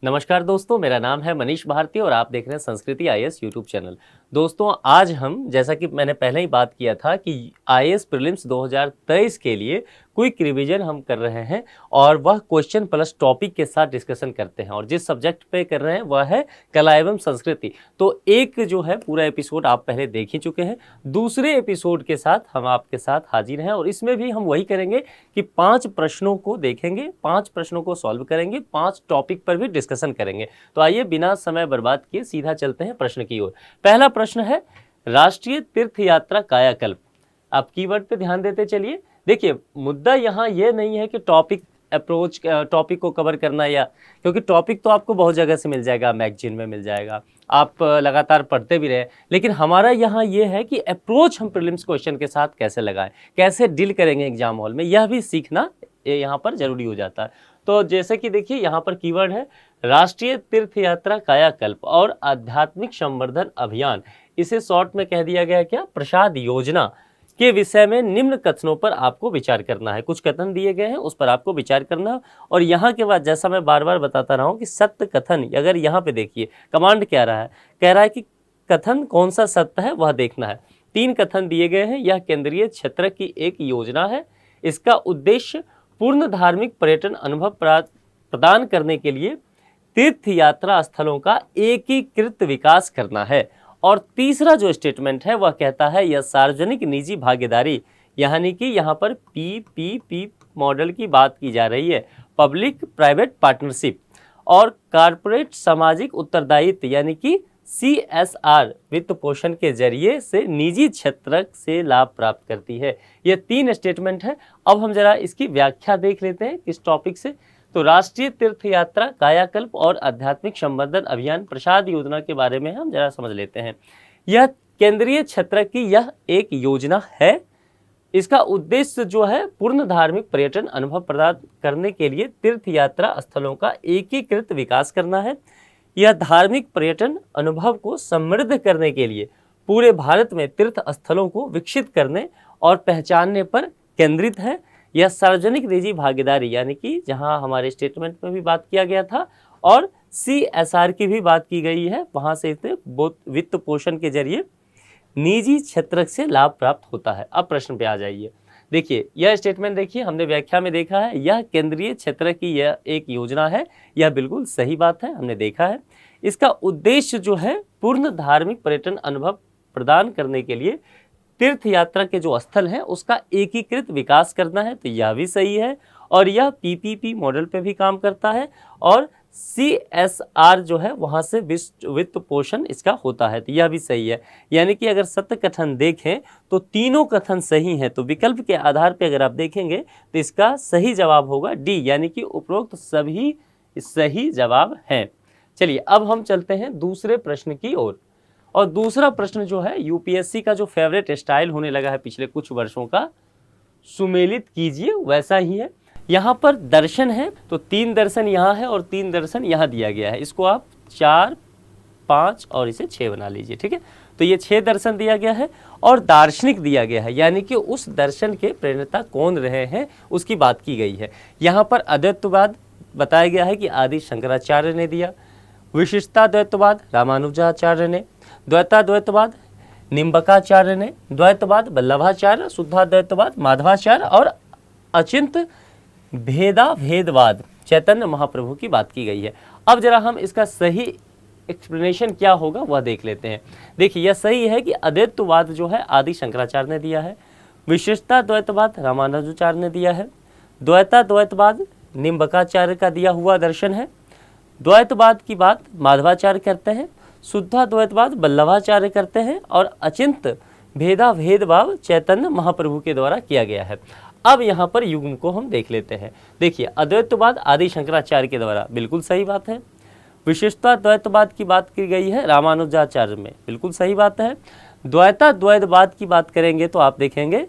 नमस्कार दोस्तों, मेरा नाम है मनीष भारती और आप देख रहे हैं संस्कृति आईएएस यूट्यूब चैनल। दोस्तों, आज हम जैसा कि मैंने पहले ही बात किया था कि आईएएस प्रीलिम्स 2023 के लिए क्विक रिवीजन हम कर रहे हैं और वह क्वेश्चन प्लस टॉपिक के साथ डिस्कशन करते हैं और जिस सब्जेक्ट पे कर रहे हैं वह है कला एवं संस्कृति। तो एक जो है पूरा एपिसोड आप पहले देख ही चुके हैं, दूसरे एपिसोड के साथ हम आपके साथ हाजिर हैं और इसमें भी हम वही करेंगे कि 5 प्रश्नों को देखेंगे, 5 प्रश्नों को सॉल्व करेंगे, 5 टॉपिक पर भी डिस्कशन करेंगे। तो आइए बिना समय बर्बाद किए सीधा चलते हैं प्रश्न की ओर। पहला प्रश्न है राष्ट्रीय तीर्थ यात्रा कायाकल्प। आप कीवर्ड पे ध्यान देते चलिए। देखिए, मुद्दा यहाँ ये नहीं है कि टॉपिक को कवर करना, या क्योंकि टॉपिक तो आपको बहुत जगह से मिल जाएगा, मैगजीन में मिल जाएगा, आप लगातार पढ़ते भी रहे। लेकिन हमारा यहाँ ये है कि अप्रोच हम प्रीलिम्स क्वेश्चन के साथ कैसे लगाएं, कैसे डील करेंगे एग्जाम हॉल में, यह भी सीखना यहाँ पर जरूरी हो जाता है। तो जैसे कि देखिए यहाँ पर कीवर्ड है राष्ट्रीय तीर्थ यात्रा कायाकल्प और आध्यात्मिक संवर्धन अभियान। इसे शॉर्ट में कह दिया गया क्या, प्रसाद योजना के विषय में निम्न कथनों पर आपको विचार करना है। कुछ कथन दिए गए हैं, उस पर आपको विचार करना। और यहाँ के बाद जैसा मैं बार बार बताता रहा हूँ कि सत्य कथन, अगर यहाँ पे देखिए कमांड क्या रहा है, कह रहा है कि कथन कौन सा सत्य है वह देखना है। 3 कथन दिए गए हैं। यह केंद्रीय क्षेत्र की एक योजना है। इसका उद्देश्य पूर्ण धार्मिक पर्यटन अनुभव प्रदान करने के लिए तीर्थ यात्रा स्थलों का एकीकृत विकास करना है। और तीसरा जो स्टेटमेंट है वह कहता है यह सार्वजनिक निजी भागीदारी, यानी कि यहाँ पर पीपीपी मॉडल की बात की जा रही है, पब्लिक प्राइवेट पार्टनरशिप, और कारपोरेट सामाजिक उत्तरदायित्व यानी कि CSR वित्त पोषण के जरिए से निजी क्षेत्र से लाभ प्राप्त करती है। यह 3 स्टेटमेंट है। अब हम जरा इसकी व्याख्या देख लेते हैं किस टॉपिक से। तो राष्ट्रीय तीर्थ यात्रा कायाकल्प और आध्यात्मिक संवर्धन अभियान प्रसाद योजना के बारे में हम जरा समझ लेते हैं। यह केंद्रीय क्षेत्र की यह एक योजना है। इसका उद्देश्य जो है पूर्ण धार्मिक पर्यटन अनुभव प्रदान करने के लिए तीर्थ यात्रा स्थलों का एकीकृत विकास करना है। यह धार्मिक पर्यटन अनुभव को समृद्ध करने के लिए पूरे भारत में तीर्थ स्थलों को विकसित करने और पहचानने पर केंद्रित है। यह सार्वजनिक निजी भागीदारी, यानी कि जहां हमारे स्टेटमेंट में भी बात किया गया था और CSR की भी बात की गई है, वहां से इसे वित्त पोषण के जरिए निजी क्षेत्र से लाभ प्राप्त होता है। अब प्रश्न पे आ जाइए। देखिए यह स्टेटमेंट देखिए, हमने व्याख्या में देखा है यह केंद्रीय क्षेत्र की यह एक योजना है। यह बिल्कुल सही बात है, हमने देखा है। इसका उद्देश्य जो है पूर्ण धार्मिक पर्यटन अनुभव प्रदान करने के लिए तीर्थ यात्रा के जो स्थल हैं उसका एकीकृत विकास करना है, तो यह भी सही है। और यह पीपीपी मॉडल पे भी काम करता है और CSR जो है वहाँ से वित्त पोषण इसका होता है, तो यह भी सही है। यानी कि अगर सत्य कथन देखें तो तीनों कथन सही हैं। तो विकल्प के आधार पर अगर आप देखेंगे तो इसका सही जवाब होगा D, यानी कि उपरोक्त सभी सही जवाब हैं। चलिए अब हम चलते हैं दूसरे प्रश्न की ओर। और दूसरा प्रश्न जो है यूपीएससी का जो फेवरेट स्टाइल होने लगा है पिछले कुछ वर्षों का, सुमेलित कीजिए, वैसा ही है। यहाँ पर दर्शन है तो 3 दर्शन यहाँ है और 3 दर्शन यहाँ दिया गया है। इसको आप 4, 5 और इसे 6 बना लीजिए, ठीक है। तो ये 6 दर्शन दिया गया है और दार्शनिक दिया गया है, यानी कि उस दर्शन के प्रेरणा कौन रहे हैं उसकी बात की गई है। यहाँ पर अद्वैतवाद बताया गया है कि आदि शंकराचार्य ने दिया, विशिष्टा द्वैतवाद रामानुजाचार्य ने, द्वैताद्वैतवाद निम्बकाचार्य ने, द्वैतवाद वल्लभाचार्य, शुद्धाद्वैतवाद माधवाचार्य और अचिंत भेदाभेदवाद चैतन्य महाप्रभु की बात की गई है। अब जरा हम इसका सही एक्सप्लेनेशन क्या होगा वह देख लेते हैं। देखिए यह सही है कि अद्वैतवाद जो है आदि शंकराचार्य ने दिया है, विशिष्टा द्वैतवाद रामानुजाचार्य ने दिया है, द्वैताद्वैतवाद निम्बकाचार्य का दिया हुआ दर्शन है, द्वैतवाद की बात माधवाचार्य करते हैं, शुद्धाद्वैतवाद वल्लभाचार्य करते हैं और अचिंत भेदाभेदभाव चैतन्य महाप्रभु के द्वारा किया गया है। अब यहाँ पर युग्म को हम देख लेते हैं। देखिए अद्वैतवाद आदि शंकराचार्य के द्वारा, बिल्कुल सही बात है। विशिष्टाद्वैतवाद की बात की गई है रामानुजाचार्य में, बिल्कुल सही बात है। द्वैताद्वैतवाद की बात करेंगे तो आप देखेंगे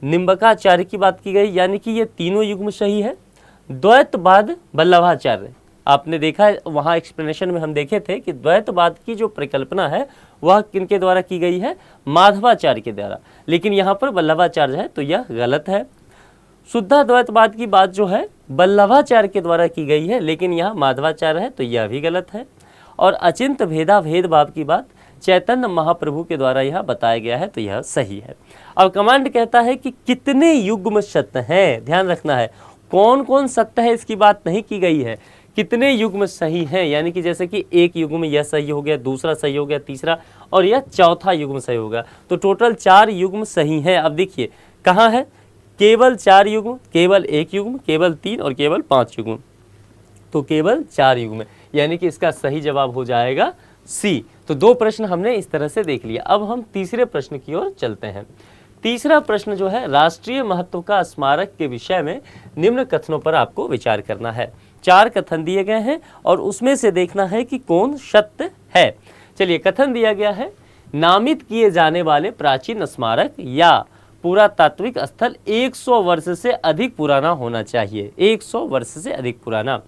निम्बकाचार्य की बात की गई, यानी कि ये तीनों युग्म सही है। द्वैतवाद वल्लभाचार्य, आपने देखा है वहाँ एक्सप्लेनेशन में हम देखे थे कि द्वैतवाद की जो परिकल्पना है वह किनके द्वारा की गई है, माधवाचार्य के द्वारा, लेकिन यहाँ पर वल्लभाचार्य है तो यह गलत है। शुद्धाद्वैतवाद की बात जो है वल्लभाचार्य के द्वारा की गई है, लेकिन यहाँ माधवाचार्य है, तो यह भी गलत है। और अचिंत भेदभाव की बात चैतन्य महाप्रभु के द्वारा यह बताया गया है, तो यह सही है। अब कमांड कहता है कि कितने युग्म सत्य हैं, ध्यान रखना है कौन कौन सत्य है इसकी बात नहीं की गई है, कितने युग्म सही हैं, यानी कि जैसे कि एक युग्म यह सही हो गया, दूसरा सही हो गया, तीसरा और यह चौथा युग्म सही होगा, तो टोटल 4 युग्म सही हैं। अब देखिए कहाँ है, केवल 4 युग्म, केवल 1 युग्म, केवल 3 और केवल 5 युग्म, तो केवल 4 युग्म, यानी कि इसका सही जवाब हो जाएगा सी। तो 2 प्रश्न हमने इस तरह से देख लिया। अब हम तीसरे प्रश्न की ओर चलते हैं। तीसरा प्रश्न जो है राष्ट्रीय महत्व का स्मारक के विषय में निम्न कथनों पर आपको विचार करना है। 4 कथन दिए गए हैं और उसमें से देखना है कि कौन सत्य है। चलिए, कथन दिया गया है, नामित किए जाने वाले प्राचीन स्मारक या पुरातात्विक स्थल 100 वर्ष से अधिक पुराना होना चाहिए, 100 वर्ष से अधिक पुराना।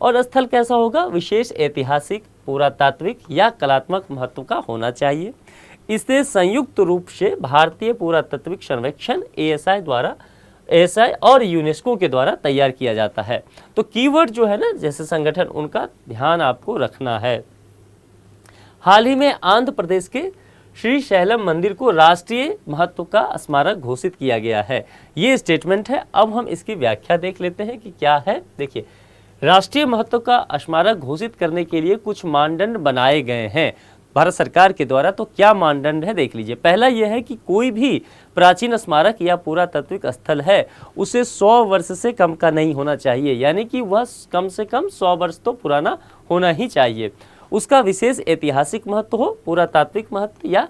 और स्थल कैसा होगा, विशेष ऐतिहासिक, पुरातात्विक या कलात्मक महत्व का होना चाहिए। इसे संयुक्त रूप से भारतीय पुरातात्विक सर्वेक्षण एएसआई और यूनेस्को के द्वारा तैयार किया जाता है। तो कीवर्ड जो है ना, जैसे संगठन, उनका ध्यान आपको रखना है। हाल ही में आंध्र प्रदेश के श्री शैलम मंदिर को राष्ट्रीय महत्व का स्मारक घोषित किया गया है, ये स्टेटमेंट है। अब हम इसकी व्याख्या देख लेते हैं कि क्या है। देखिए, राष्ट्रीय महत्व का स्मारक घोषित करने के लिए कुछ मानदंड बनाए गए हैं भारत सरकार के द्वारा। तो क्या मानदंड है देख लीजिए। पहला यह है कि कोई भी प्राचीन स्मारक या पुरातात्विक स्थल है उसे 100 वर्ष से कम का नहीं होना चाहिए, यानी कि वह कम से कम 100 वर्ष तो पुराना होना ही चाहिए। उसका विशेष ऐतिहासिक महत्व हो, पुरातात्विक महत्व या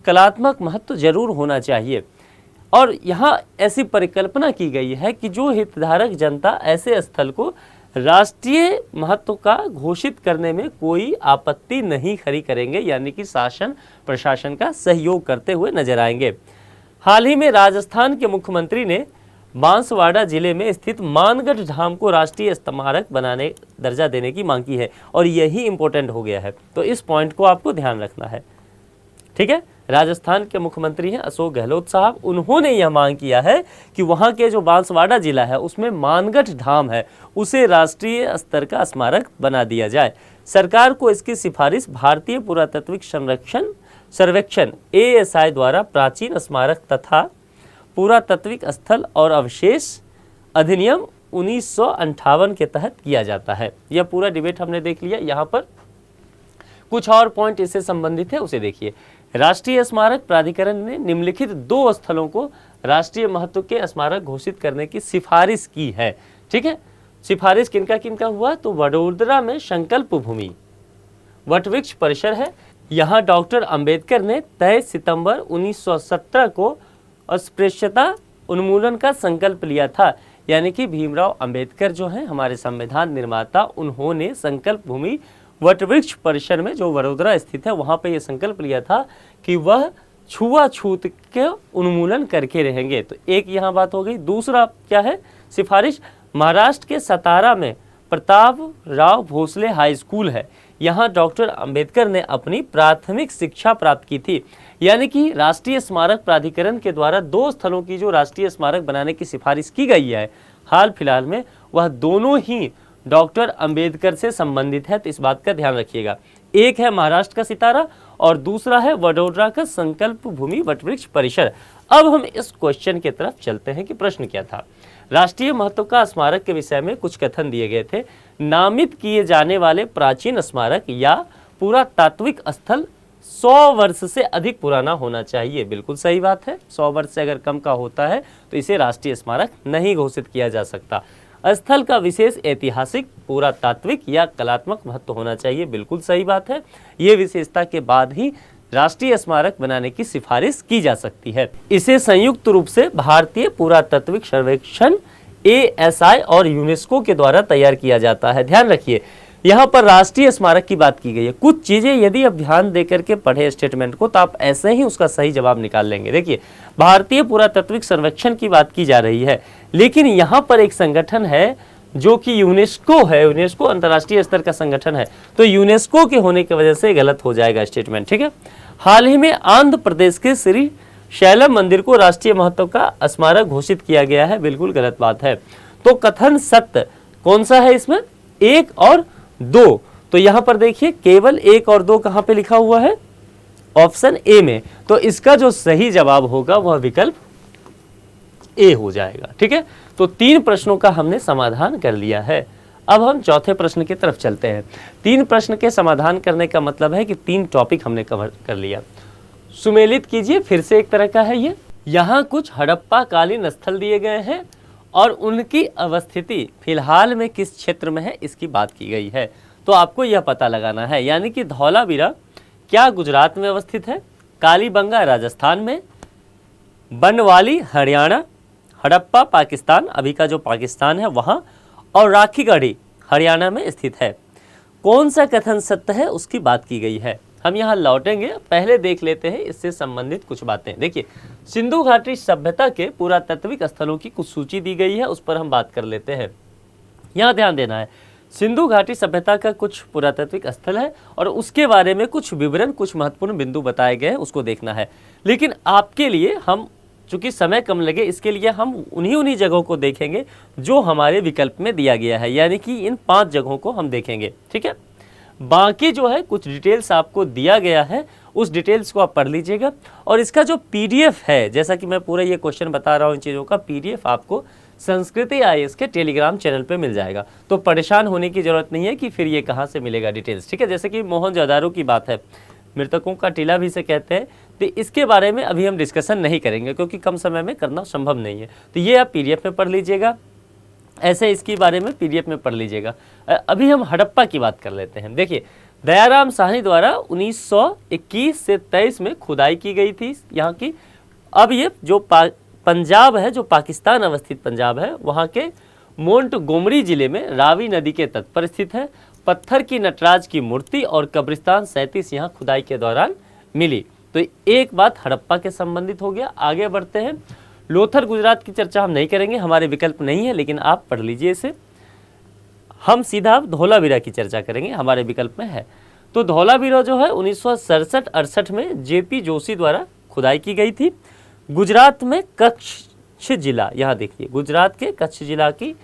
कलात्मक महत्व जरूर होना चाहिए। और यहाँ ऐसी परिकल्पना की गई है कि जो हितधारक जनता ऐसे स्थल को राष्ट्रीय महत्व का घोषित करने में कोई आपत्ति नहीं खड़ी करेंगे, यानी कि शासन प्रशासन का सहयोग करते हुए नजर आएंगे। हाल ही में राजस्थान के मुख्यमंत्री ने बांसवाड़ा जिले में स्थित मानगढ़ धाम को राष्ट्रीय स्मारक बनाने दर्जा देने की मांग की है, और यही इंपॉर्टेंट हो गया है। तो इस पॉइंट को आपको ध्यान रखना है, ठीक है। राजस्थान के मुख्यमंत्री हैं अशोक गहलोत साहब, उन्होंने यह मांग किया है कि वहां के जो बांसवाड़ा जिला है उसमें मानगढ़ धाम है, उसे राष्ट्रीय स्तर का स्मारक बना दिया जाए। सरकार को इसकी सिफारिश भारतीय पुरातात्विक सर्वेक्षण एएसआई द्वारा प्राचीन स्मारक तथा पुरातात्विक स्थल और अवशेष अधिनियम 1958 के तहत किया जाता है। यह पूरा डिबेट हमने देख लिया। यहाँ पर कुछ और पॉइंट इससे संबंधित है, उसे देखिए। राष्ट्रीय स्मारक प्राधिकरण ने निम्नलिखित 2 स्थलों को राष्ट्रीय महत्व के स्मारक घोषित करने की सिफारिश की है, ठीक है। सिफारिश किनका किनका हुआ, तो वडोदरा में संकल्प भूमि वटवृक्ष परिसर है, यहाँ डॉक्टर अंबेडकर ने 23 सितंबर 1917 को अस्पृश्यता उन्मूलन का संकल्प लिया था, यानी कि भीमराव अंबेडकर जो हैं हमारे संविधान निर्माता, उन्होंने संकल्प भूमि वटवृक्ष परिसर में जो वडोदरा स्थित है वहाँ पे ये संकल्प लिया था कि वह छुआछूत के उन्मूलन करके रहेंगे। तो एक यहाँ बात हो गई। दूसरा क्या है सिफारिश, महाराष्ट्र के सतारा में प्रताप राव भोसले हाई स्कूल है, यहाँ डॉक्टर अंबेडकर ने अपनी प्राथमिक शिक्षा प्राप्त की थी। यानी कि राष्ट्रीय स्मारक प्राधिकरण के द्वारा 2 स्थलों की जो राष्ट्रीय स्मारक बनाने की सिफारिश की गई है हाल फिलहाल में, वह दोनों ही डॉक्टर अंबेडकर से संबंधित है, तो इस बात का ध्यान रखिएगा। एक है महाराष्ट्र का सितारा और दूसरा है वडोदरा का संकल्प भूमि वटवृक्ष परिसर। अब हम इस क्वेश्चन की तरफ चलते हैं कि प्रश्न क्या था। राष्ट्रीय महत्व का स्मारक के विषय में कुछ कथन दिए गए थे। नामित किए जाने वाले प्राचीन स्मारक या पुरातात्विक स्थल 100 वर्ष से अधिक पुराना होना चाहिए। बिल्कुल सही बात है, 100 वर्ष से अगर कम का होता है तो इसे राष्ट्रीय स्मारक नहीं घोषित किया जा सकता। स्थल का विशेष ऐतिहासिक, पुरातात्विक या कलात्मक महत्व होना चाहिए। बिल्कुल सही बात है, ये विशेषता के बाद ही राष्ट्रीय स्मारक बनाने की सिफारिश की जा सकती है। इसे संयुक्त रूप से भारतीय पुरातात्विक सर्वेक्षण एएसआई और यूनेस्को के द्वारा तैयार किया जाता है। ध्यान रखिए, यहाँ पर राष्ट्रीय स्मारक की बात की गई है। कुछ चीजें यदि आप ध्यान देकर के पढ़े स्टेटमेंट को तो आप ऐसे ही उसका सही जवाब निकाल लेंगे। देखिए, भारतीय पुरातात्विक सर्वेक्षण की बात की जा रही है, लेकिन यहाँ पर एक संगठन है जो कि यूनेस्को है। यूनेस्को अंतर्राष्ट्रीय स्तर का संगठन है, तो यूनेस्को के होने की वजह से गलत हो जाएगा स्टेटमेंट, ठीक है। हाल ही में आंध्र प्रदेश के श्री शैलम मंदिर को राष्ट्रीय महत्व का स्मारक घोषित किया गया है, बिल्कुल गलत बात है। तो कथन सत्य कौन सा है इसमें, 1 और 2। तो यहां पर देखिए केवल 1 और 2 कहां पे लिखा हुआ है, ऑप्शन ए में। तो इसका जो सही जवाब होगा वह विकल्प ए हो जाएगा। ठीक है, तो 3 प्रश्नों का हमने समाधान कर लिया है। अब हम चौथे प्रश्न की तरफ चलते हैं। 3 प्रश्न के समाधान करने का मतलब है कि 3 टॉपिक हमने कवर कर लिया। सुमेलित कीजिए, फिर से एक तरह का है ये। यहाँ कुछ हड़प्पा कालीन स्थल दिए गए हैं और उनकी अवस्थिति फिलहाल में किस क्षेत्र में है इसकी बात की गई है। तो आपको यह पता लगाना है, यानी कि धौलावीरा क्या गुजरात में अवस्थित है, कालीबंगा राजस्थान में, बनवाली हरियाणा, हड़प्पा पाकिस्तान, अभी का जो पाकिस्तान है वहाँ, और राखीगढ़ी हरियाणा में स्थित है। कौन सा कथन सत्य है उसकी बात की गई है। हम यहाँ लौटेंगे, पहले देख लेते हैं इससे संबंधित कुछ बातें। देखिए, सिंधु घाटी सभ्यता के पुरातात्विक स्थलों की कुछ सूची दी गई है, उस पर हम बात कर लेते हैं। यहाँ ध्यान देना है, सिंधु घाटी सभ्यता का कुछ पुरातात्विक स्थल है और उसके बारे में कुछ विवरण, कुछ महत्वपूर्ण बिंदु बताए गए हैं, उसको देखना है। लेकिन आपके लिए हम, चूंकि समय कम लगे, इसके लिए हम उन्हीं जगहों को देखेंगे जो हमारे विकल्प में दिया गया है, यानी कि इन 5 जगहों को हम देखेंगे। ठीक है, बाकी जो है कुछ डिटेल्स आपको दिया गया है, उस डिटेल्स को आप पढ़ लीजिएगा। और इसका जो पीडीएफ है, जैसा कि मैं पूरा ये क्वेश्चन बता रहा हूँ, इन चीज़ों का पीडीएफ आपको संस्कृति आईएएस के टेलीग्राम चैनल पे मिल जाएगा। तो परेशान होने की जरूरत नहीं है कि फिर ये कहाँ से मिलेगा डिटेल्स। ठीक है, जैसे कि मोहनजोदारो की बात है, मृतकों का टीला भी इसे कहते हैं, तो इसके बारे में अभी हम डिस्कशन नहीं करेंगे क्योंकि कम समय में करना संभव नहीं है। तो ये आप पीडीएफ में पढ़ लीजिएगा, ऐसे इसके बारे में पीडीएफ में पढ़ लीजिएगा। अभी हम हड़प्पा की बात कर लेते हैं। देखिए, दयाराम साहनी द्वारा 1921 से 23 में खुदाई की गई थी यहाँ की। अब ये जो पंजाब है, जो पाकिस्तान अवस्थित पंजाब है, वहाँ के मोंटगोमरी जिले में रावी नदी के तट पर स्थित है। पत्थर की नटराज की मूर्ति और कब्रिस्तान 37 यहाँ खुदाई के दौरान मिली। तो एक बात हड़प्पा के संबंधित हो गया। आगे बढ़ते हैं। लोथर गुजरात की चर्चा हम नहीं करेंगे, हमारे विकल्प नहीं है, लेकिन आप पढ़ लीजिए इसे। हम सीधा धौलावीरा की चर्चा करेंगे, हमारे विकल्प में है। तो धौलावीरा जो है 1967-68 में जेपी जोशी द्वारा खुदाई की गई थी। गुजरात में कच्छ जिला, यहाँ देखिए, गुजरात के कच्छ जिला की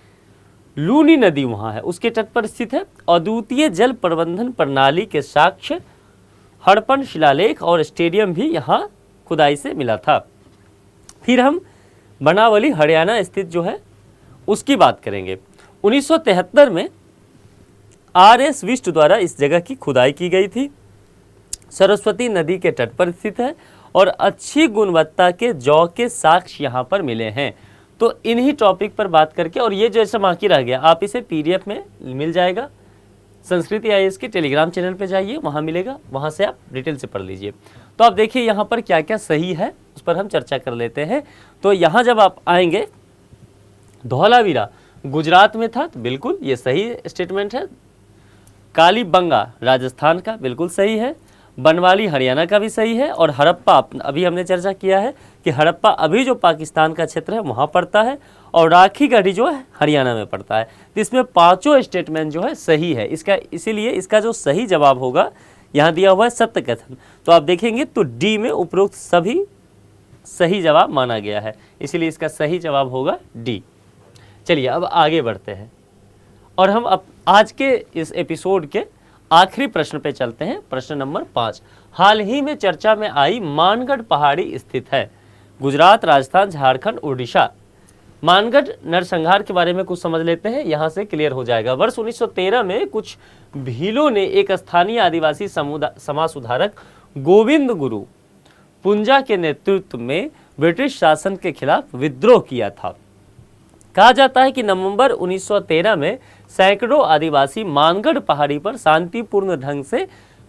लूनी नदी वहाँ है, उसके तट पर स्थित है। अद्वितीय जल प्रबंधन प्रणाली के साक्ष्य, हड़प्पन शिलालेख और स्टेडियम भी यहाँ खुदाई से मिला था। फिर हम बनावली हरियाणा स्थित जो है उसकी बात करेंगे। 1973 में आर.एस. विष्ट द्वारा इस जगह की खुदाई की गई थी। सरस्वती नदी के तट पर स्थित है और अच्छी गुणवत्ता के जौ के साक्ष्य यहाँ पर मिले हैं। तो इन्हीं टॉपिक पर बात करके, और ये जैसा बाकी रह गया, आप इसे पीडीएफ में मिल जाएगा। संस्कृति आईएएस के टेलीग्राम चैनल पे जाइए, वहाँ मिलेगा, वहाँ से आप डिटेल से पढ़ लीजिए। तो आप देखिए यहाँ पर क्या क्या सही है उस पर हम चर्चा कर लेते हैं। तो यहाँ जब आप आएंगे, धौलावीरा गुजरात में था, तो बिल्कुल ये सही स्टेटमेंट है। कालीबंगा राजस्थान का बिल्कुल सही है। बनवाली हरियाणा का भी सही है। और हड़प्पा, अभी हमने चर्चा किया है कि हड़प्पा अभी जो पाकिस्तान का क्षेत्र है वहाँ पड़ता है, और राखीगढ़ी जो है हरियाणा में पड़ता है। तो इसमें 5 स्टेटमेंट जो है सही है इसका, इसीलिए इसका जो सही जवाब होगा यहाँ दिया हुआ है सत्य कथन। तो आप देखेंगे तो डी में उपरोक्त सभी सही जवाब माना गया है, इसीलिए इसका सही जवाब होगा डी। चलिए अब आगे बढ़ते हैं और हम अब आज के इस एपिसोड के आखिरी प्रश्न पे चलते हैं। प्रश्न नंबर 5। हाल ही में चर्चा में आई मानगढ़ पहाड़ी स्थित है गुजरात, राजस्थान, झारखंड, उड़ीसा। मानगढ़ नरसंहार के बारे में कुछ समझ लेते हैं, यहाँ से क्लियर हो जाएगा। वर्ष 1913 में कुछ भीलों ने एक स्थानीय आदिवासी समाज सुधारक गोविंद गुरु पुंजा के नेतृत्व में ब्रिटिश शासन के खिलाफ विद्रोह किया था। कहा जाता है कि नवंबर 1913 में सैकड़ों आदिवासी मानगढ़ पहाड़ी पर शांतिपूर्ण ढंग से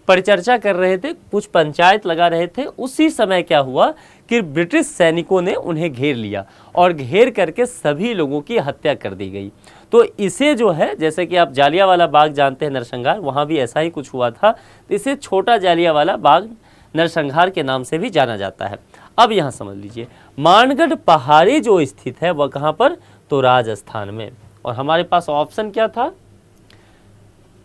परिचर्चा कर रहे थे, कुछ पंचायत लगा रहे थे। उसी समय क्या हुआ कि ब्रिटिश सैनिकों ने उन्हें घेर लिया और घेर करके सभी लोगों की हत्या कर दी गई। तो इसे जो है, जैसे कि आप जालियांवाला बाग जानते हैं नरसंहार, वहाँ भी ऐसा ही कुछ हुआ था। तो इसे छोटा जालियांवाला बाग नरसंहार के नाम से भी जाना जाता है। अब यहाँ समझ लीजिए, मानगढ़ पहाड़ी जो स्थित है वह कहाँ पर, तो राजस्थान में। और हमारे पास ऑप्शन क्या था,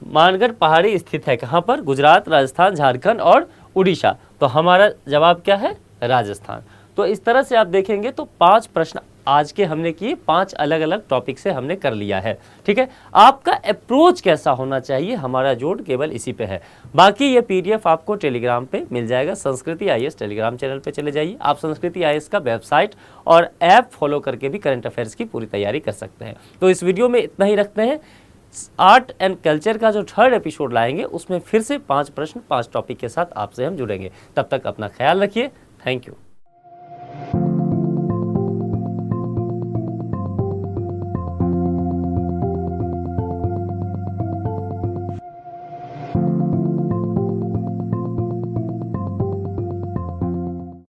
मानगढ़ पहाड़ी स्थित है कहाँ पर, गुजरात, राजस्थान, झारखंड और उड़ीसा। तो हमारा जवाब क्या है, राजस्थान। तो इस तरह से आप देखेंगे तो 5 प्रश्न आज के हमने किए, 5 अलग अलग टॉपिक से हमने कर लिया है। ठीक है, आपका अप्रोच कैसा होना चाहिए, हमारा जोड़ केवल इसी पे है। बाकी ये पीडीएफ आपको टेलीग्राम पे मिल जाएगा, संस्कृति आईएएस टेलीग्राम चैनल पे चले जाइए। आप संस्कृति आईएएस का वेबसाइट और ऐप फॉलो करके भी करंट अफेयर्स की पूरी तैयारी कर सकते हैं। तो इस वीडियो में इतना ही रखते हैं। आर्ट एंड कल्चर का जो 3rd एपिसोड लाएंगे उसमें फिर से 5 प्रश्न 5 टॉपिक के साथ आपसे हम जुड़ेंगे। तब तक अपना ख्याल रखिए। Thank you.